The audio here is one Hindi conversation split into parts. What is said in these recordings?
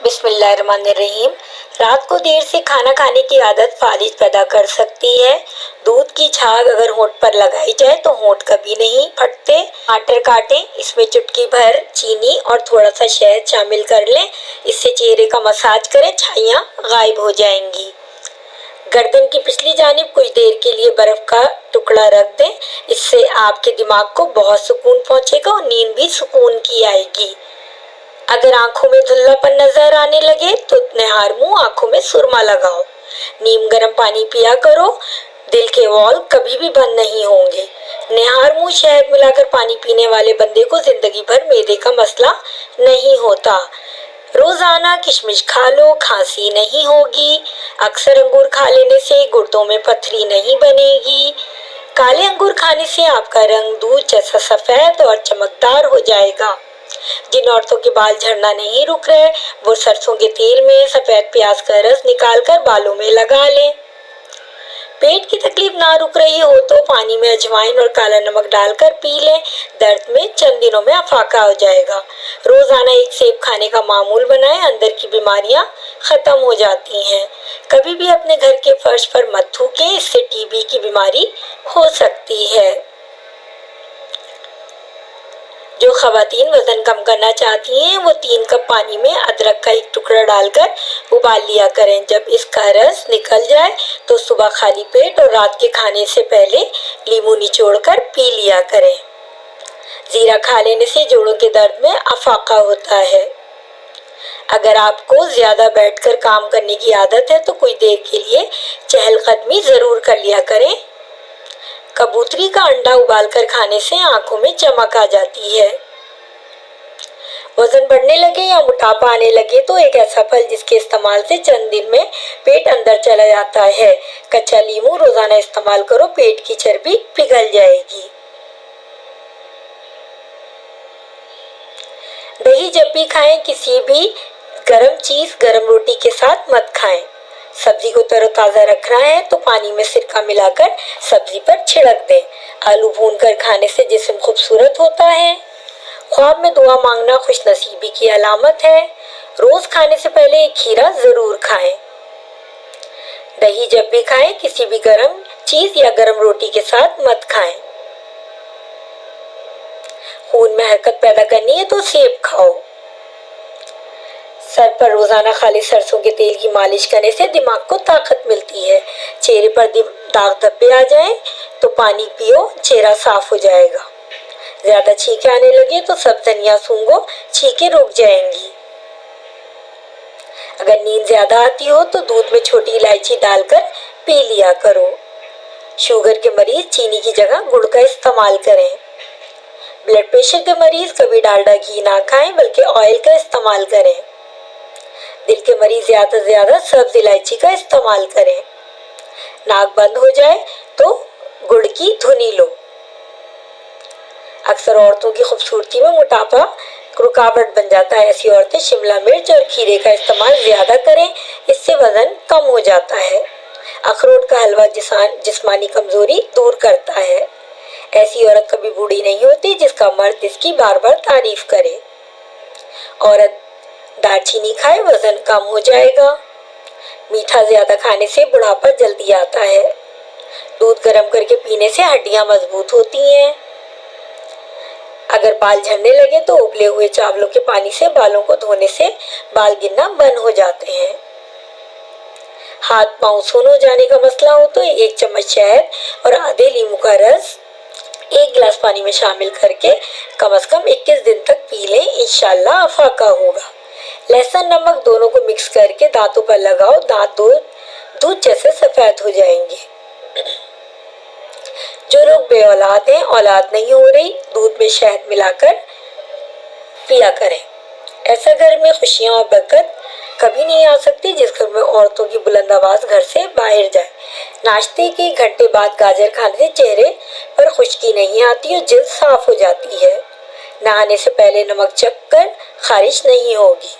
बिस्मिल्लाहिर्रहमानिर्रहीम। रात को देर से खाना खाने की आदत फालिज पैदा कर सकती है। दूध की छाग अगर होंठ पर लगाई जाए तो होंठ कभी नहीं फटते। टमाटर काटें, इसमें चुटकी भर चीनी और थोड़ा सा शहद शामिल कर लें। इससे चेहरे का मसाज करें, छाइयाँ गायब हो जाएंगी। गर्दन की पिछली जानिब कुछ देर के लिए बर्फ का टुकड़ा रख दें। इससे आपके दिमाग को बहुत सुकून पहुंचेगा और नींद भी सुकून की आएगी। अगर आंखों में धुंधलापन नजर आने लगे तो निहार मुंह आंखों में सुरमा लगाओ। नीम गर्म पानी पिया करो, दिल के वाल्व कभी भी बंद नहीं होंगे। निहार मुंह शहद मिलाकर पानी पीने वाले बंदे को जिंदगी भर मैदे का मसला नहीं होता। रोजाना किशमिश खा लो, खांसी नहीं होगी। अक्सर अंगूर खा लेने से गुर्दों में पथरी नहीं बनेगी। काले अंगूर खाने से आपका रंग दूध जैसा सफेद और चमकदार हो जाएगा। जिन औरतों के बाल झड़ना नहीं रुक रहे, वो सरसों के तेल में सफेद प्याज का रस निकालकर बालों में लगा लें। पेट की तकलीफ ना रुक रही हो तो पानी में अजवाइन और काला नमक डालकर पी लें। दर्द में चंद दिनों में अफाका हो जाएगा। रोजाना एक सेब खाने का मामूल बनाएं, अंदर की बीमारियां खत्म हो जाती हैं। कभी भी अपने घर के फर्श पर मत थूकें, इससे टीबी की बीमारी हो सकती है। जो खवातीन वजन कम करना चाहती हैं वो 3 कप पानी में अदरक का एक टुकड़ा डालकर उबाल लिया करें। जब इसका रस निकल जाए तो सुबह खाली पेट और रात के खाने से पहले नींबू निचोड़कर पी लिया करें। जीरा खा लेने से जोड़ों के दर्द में अफाका होता है। अगर आपको ज्यादा बैठकर काम करने की आदत है तो कुछ देर के लिए चहलकदमी जरूर कर लिया करें। कबूतरी का अंडा उबालकर खाने से आंखों में चमक आ जाती है। वजन बढ़ने लगे या मोटापा आने लगे तो एक ऐसा फल जिसके इस्तेमाल से चंद दिन में पेट अंदर चला जाता है। कच्चा नींबू रोजाना इस्तेमाल करो, पेट की चर्बी पिघल जाएगी। दही जब भी खाएं, किसी भी गरम चीज गरम रोटी के साथ मत खाएं। सब्जी को तरोताजा रखना है तो पानी में सिरका मिलाकर सब्जी पर छिड़क दें। आलू भूनकर खाने से जिस्म खूबसूरत होता है। ख्वाब में दुआ मांगना खुशनसीबी की अलामत है। रोज खाने से पहले एक खीरा जरूर खाएं। दही जब भी खाएं, किसी भी गरम चीज या गरम रोटी के साथ मत खाएं। खून में हरकत पैदा करनी है तो सेब खाओ। सर पर रोजाना खाली सरसों के तेल की मालिश करने से दिमाग को ताकत मिलती है। चेहरे पर दाग धब्बे आ जाएं तो पानी पियो, चेहरा साफ हो जाएगा। ज्यादा छींकें आने लगे तो सब धनिया सूंघो, छींकें रुक जाएंगी। अगर नींद ज्यादा आती हो तो दूध में छोटी इलायची डालकर पी लिया करो। शुगर के मरीज चीनी की जगह गुड़ का इस्तेमाल करें। ब्लड प्रेशर के मरीज कभी डालडा घी ना खाएं बल्कि ऑयल का इस्तेमाल करें। दिल के मरीज ज्यादा से ज्यादा सब्ज इलायची का इस्तेमाल करें। नाक बंद हो जाए तो गुड़ की धुनी लो। अक्सर औरतों की खूबसूरती में मोटापा रुकावट बन जाता है। ऐसी औरतें शिमला मिर्च और खीरे का इस्तेमाल ज्यादा करें, इससे वजन कम हो जाता है। अखरोट का हलवा जिस्मानी कमजोरी दूर करता है। ऐसी औरत कभी बूढ़ी नहीं होती जिसका मर्द इसकी बार बार तारीफ करे। औरत दालचीनी खाए, वजन कम हो जाएगा। मीठा ज्यादा खाने से बुढ़ापा जल्दी आता है। दूध गर्म करके पीने से हड्डियां मजबूत होती हैं। अगर बाल झड़ने लगे तो उबले हुए चावलों के पानी से बालों को धोने से बाल गिरना बंद हो जाते हैं। हाथ पांव सून हो जाने का मसला हो तो 1 चम्मच शहद और आधे नींबू का रस 1 गिलास पानी में शामिल करके कम से कम 21 दिन तक पी लें, इंशाल्लाह अफाका होगा। लहसुन नमक दोनों को मिक्स करके दांतों पर लगाओ, दांत दूध जैसे सफेद हो जाएंगे। जो लोग बेऔलाद हैं, औलाद नहीं हो रही, दूध में शहद मिलाकर पिया करें। ऐसा घर में खुशियां और बरकत कभी नहीं आ सकती जिस घर में औरतों की बुलंद आवाज घर से बाहर जाए। नाश्ते के घंटे बाद गाजर खाने से चेहरे पर खुश्की नहीं आती और जल्द साफ हो जाती है। नहाने से पहले नमक चखकर खारिश नहीं होगी।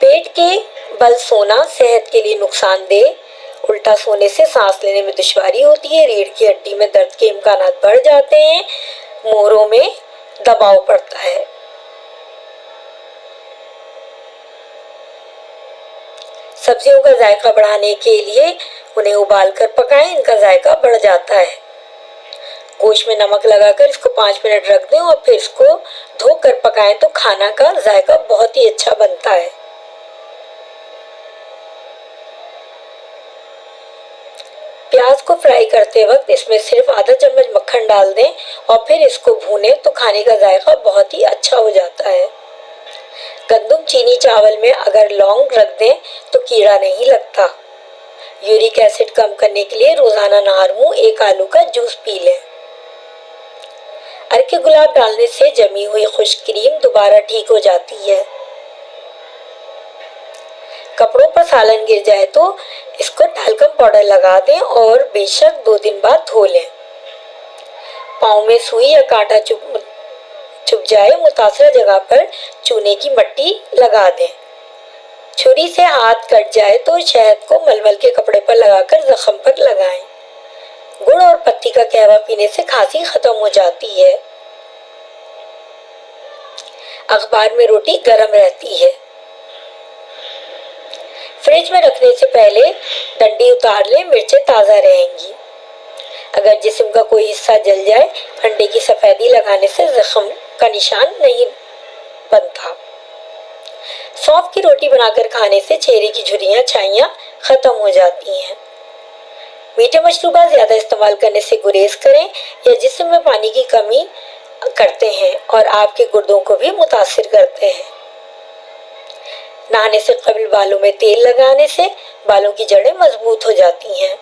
पेट के बल सोना सेहत के लिए नुकसानदेह। उल्टा सोने से सांस लेने में दुश्वारी होती है। रीढ़ की हड्डी में दर्द के इम्कान बढ़ जाते हैं। मोहरों में दबाव पड़ता है। सब्जियों का जायका बढ़ाने के लिए उन्हें उबालकर पकाएं, इनका जायका बढ़ जाता है। गोश्त में नमक लगाकर इसको 5 मिनट रख दें और फिर इसको धोकर पकाएं तो खाना का जायका बहुत ही अच्छा बनता है। प्याज को फ्राई करते वक्त इसमें सिर्फ आधा चम्मच मक्खन डाल दें और फिर इसको भूनें तो खाने का जायका बहुत ही अच्छा हो जाता है। गंदम चीनी चावल में अगर लौंग रख दें तो कीड़ा नहीं लगता। यूरिक एसिड कम करने के लिए रोजाना नहर मुंह 1 आलू का जूस पी लें। अरके गुलाब डालने से जमी हुई खुश्क क्रीम दोबारा ठीक हो जाती है। कपड़ों पर सालन गिर जाए तो इसको टाल्कम पाउडर लगा दें और बेशक 2 दिन बाद धो लें। पाँव में सुई या कांटा चुभ जाए मुतासरा जगह पर चूने की मट्टी लगा दें। छुरी से हाथ कट जाए तो शहद को मलमल के कपड़े पर लगाकर जख्म पर लगाएं। गुड़ और पत्ती का कहवा पीने से खांसी खत्म हो जाती है। अखबार में रोटी गर्म रहती है। फ्रिज में रखने से पहले डंडी उतार लें, मिर्चें ताज़ा रहेंगी। अगर जिस्म का कोई हिस्सा जल जाए, अंडे की सफेदी लगाने से जख्म का निशान नहीं बनता। सौंफ की रोटी बनाकर खाने से चेहरे की झुर्रियां छाइयां खत्म हो जाती हैं। मीठे मशरूबात ज्यादा इस्तेमाल करने से गुरेज करें या जिस्म में पानी की कमी करते हैं और आपके गुर्दों को भी मुतासिर करते हैं। नहाने से कबल बालों में तेल लगाने से बालों की जड़ें मजबूत हो जाती हैं।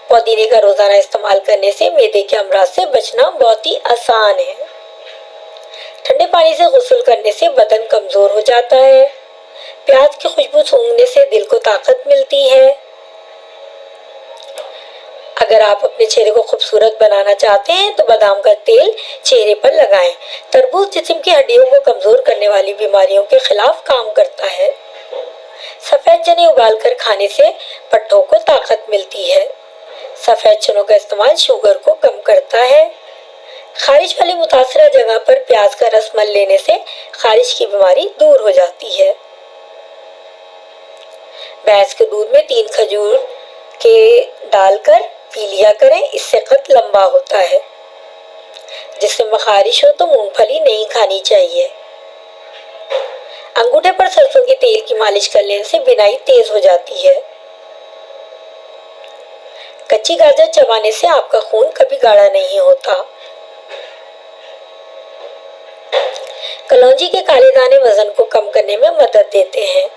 पुदीने का रोजाना इस्तेमाल करने से मैदे के अमराज से बचना बहुत ही आसान है। ठंडे पानी से गुस्ल करने से बदन कमजोर हो जाता है। प्याज की खुशबू सूंघने से दिल को ताकत मिलती है। अगर आप अपने चेहरे को खूबसूरत बनाना चाहते हैं तो बादाम का तेल चेहरे पर लगाएं। तरबूज जिस्म की हड्डियों को कमजोर करने वाली बीमारियों के खिलाफ काम करता है। सफेद चने उबालकर खाने से पट्टों को ताकत मिलती है। सफेद चनों का इस्तेमाल शुगर को कम करता है। खारिश वाली मुतासरा जगह पर प्याज का रस मल लेने से खारिश की बीमारी दूर हो जाती है। भैंस के दूध में 3 खजूर के डालकर पी लिया करें, इससे कद लंबा होता है। जिसमें खारिश हो तो मूंगफली नहीं खानी चाहिए। अंगूठे पर सरसों के तेल की मालिश कर लेने से बिनाई तेज हो जाती है। कच्ची गाजर चबाने से आपका खून कभी गाढ़ा नहीं होता। कलौंजी के काले दाने वजन को कम करने में मदद देते हैं।